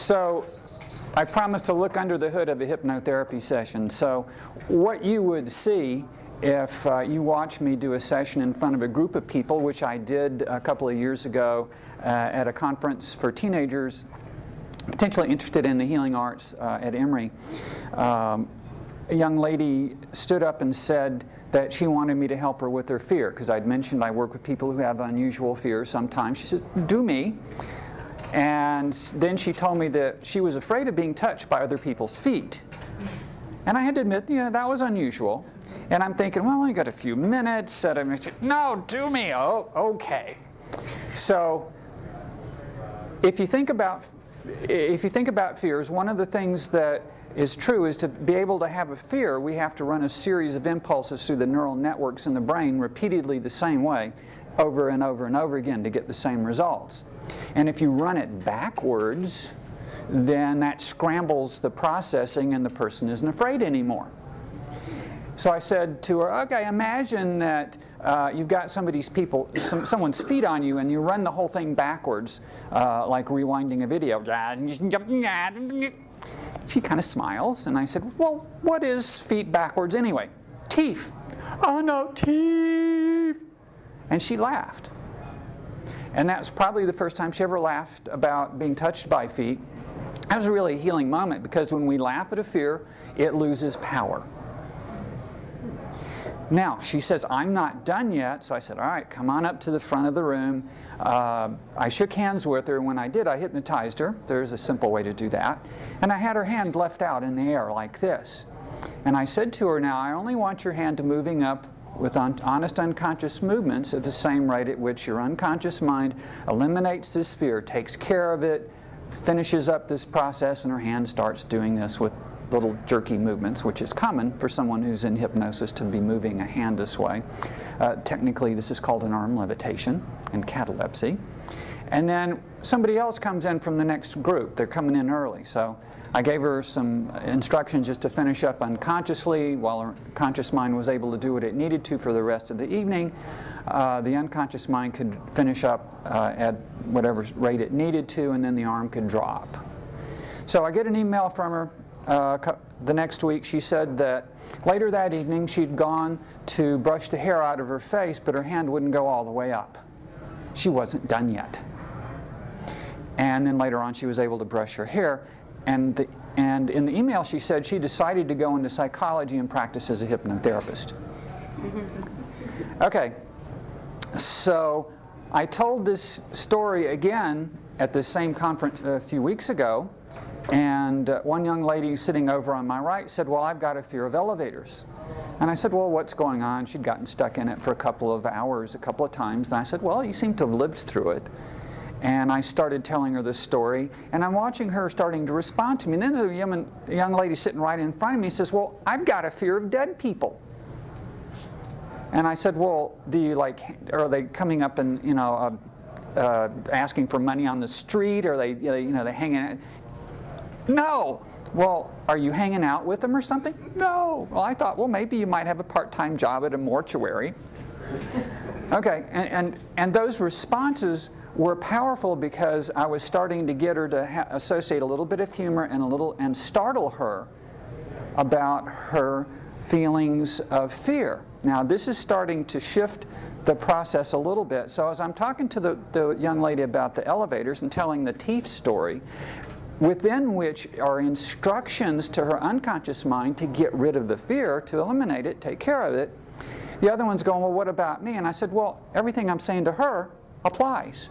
So I promised to look under the hood of a hypnotherapy session. So what you would see if you watch me do a session in front of a group of people, which I did a couple of years ago at a conference for teenagers potentially interested in the healing arts at Emory. A young lady stood up and said that she wanted me to help her with her fear, because I'd mentioned I work with people who have unusual fears sometimes. She says, "Do me." And then she told me that she was afraid of being touched by other people's feet. And I had to admit, that was unusual. And I'm thinking, well, I only got a few minutes. And I said, "No, do me." Oh, okay. So if you think about fears, one of the things that is true is to be able to have a fear, we have to run a series of impulses through the neural networks in the brain repeatedly the same way, over and over and over again, to get the same results. And if you run it backwards, then that scrambles the processing and the person isn't afraid anymore. So I said to her, okay, imagine that you've got someone's feet on you, and you run the whole thing backwards, like rewinding a video. She kind of smiles, and I said, well, what is feet backwards anyway? Teeth. Oh no, teeth. And she laughed. And that's probably the first time she ever laughed about being touched by feet. That was really a healing moment, because when we laugh at a fear, it loses power. Now, she says, I'm not done yet. So I said, all right, come on up to the front of the room. I shook hands with her, and when I did, I hypnotized her. There's a simple way to do that. And I had her hand left out in the air like this. And I said to her, now, I only want your hand moving up with honest unconscious movements at the same rate at which your unconscious mind eliminates this fear, takes care of it, finishes up this process, and her hand starts doing this with little jerky movements, which is common for someone who's in hypnosis to be moving a hand this way. Technically, this is called an arm levitation in catalepsy. And then somebody else comes in from the next group. They're coming in early. So I gave her some instructions just to finish up unconsciously while her conscious mind was able to do what it needed to for the rest of the evening. The unconscious mind could finish up at whatever rate it needed to, and then the arm could drop. So I get an email from her the next week. She said that later that evening she'd gone to brush the hair out of her face, but her hand wouldn't go all the way up. She wasn't done yet. And then later on she was able to brush her hair, and in the email she said she decided to go into psychology and practice as a hypnotherapist. Okay, so I told this story again at the same conference a few weeks ago. And one young lady sitting over on my right said, well, I've got a fear of elevators. And I said, well, what's going on? She'd gotten stuck in it for a couple of hours, a couple of times. And I said, well, you seem to have lived through it. And I started telling her this story. And I'm watching her starting to respond to me. And then there's a young lady sitting right in front of me and says, well, I've got a fear of dead people. And I said, well, are they coming up and, asking for money on the street? Are they, they hanging out? No. Well, are you hanging out with them or something? No. Well, I thought, well, maybe you might have a part-time job at a mortuary. Okay, and those responses were powerful because I was starting to get her to associate a little bit of humor and startle her about her feelings of fear. Now, this is starting to shift the process a little bit. So as I'm talking to the young lady about the elevators and telling the teeth story, within which are instructions to her unconscious mind to get rid of the fear, to eliminate it, take care of it. The other one's going, well, what about me? And I said, well, everything I'm saying to her applies.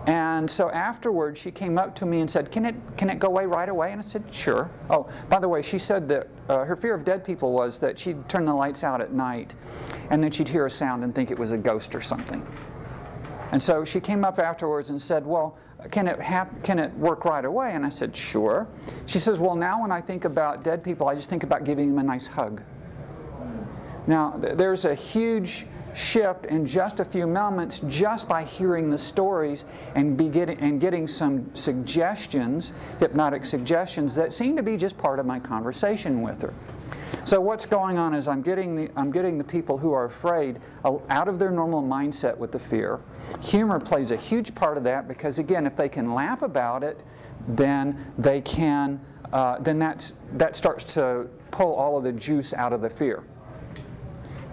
And so afterwards, she came up to me and said, can it go away right away? And I said, sure. Oh, by the way, she said that her fear of dead people was that she'd turn the lights out at night, and then she'd hear a sound and think it was a ghost or something. And so she came up afterwards and said, well, can it work right away? And I said, sure. She says, well, now when I think about dead people, I just think about giving them a nice hug. Now, there's a huge shift in just a few moments just by hearing the stories and getting some suggestions, hypnotic suggestions, that seem to be just part of my conversation with her. So what's going on is I'm getting the people who are afraid out of their normal mindset with the fear. Humor plays a huge part of that because, again, if they can laugh about it, then they can, that starts to pull all of the juice out of the fear.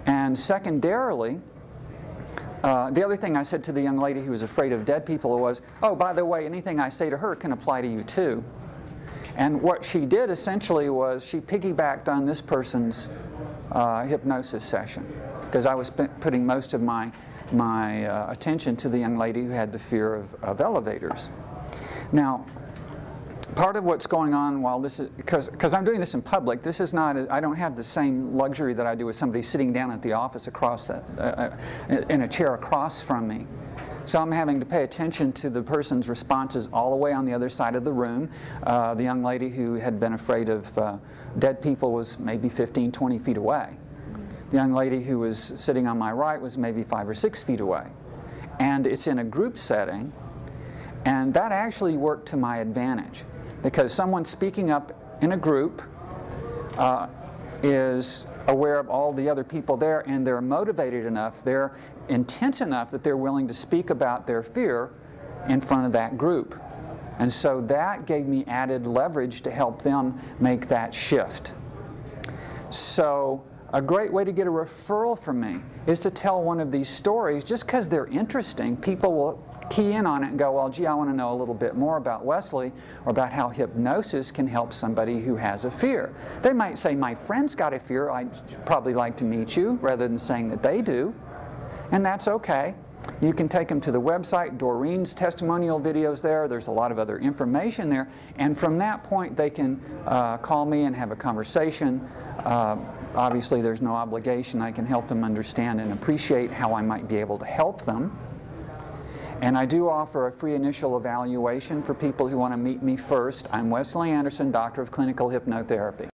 And secondarily, the other thing I said to the young lady who was afraid of dead people was, oh, by the way, anything I say to her can apply to you too. And what she did essentially was she piggybacked on this person's hypnosis session, because I was putting most of my attention to the young lady who had the fear of elevators. Now, part of what's going on while this is, because I'm doing this in public, this is not, I don't have the same luxury that I do with somebody sitting down at the office across in a chair across from me. So I'm having to pay attention to the person's responses all the way on the other side of the room. The young lady who had been afraid of dead people was maybe 15, 20 feet away. The young lady who was sitting on my right was maybe 5 or 6 feet away. And it's in a group setting, and that actually worked to my advantage, because someone speaking up in a group is aware of all the other people there, and they're motivated enough, they're intense enough that they're willing to speak about their fear in front of that group. And so that gave me added leverage to help them make that shift. So a great way to get a referral from me is to tell one of these stories. Just because they're interesting, people will key in on it and go, well, gee, I want to know a little bit more about Wesley, or about how hypnosis can help somebody who has a fear. They might say, my friend's got a fear, I'd probably like to meet you, rather than saying that they do. And that's okay. You can take them to the website, Doreen's testimonial videos there. There's a lot of other information there. And from that point, they can call me and have a conversation. Obviously, there's no obligation. I can help them understand and appreciate how I might be able to help them. And I do offer a free initial evaluation for people who want to meet me first. I'm Wesley Anderson, Doctor of Clinical Hypnotherapy.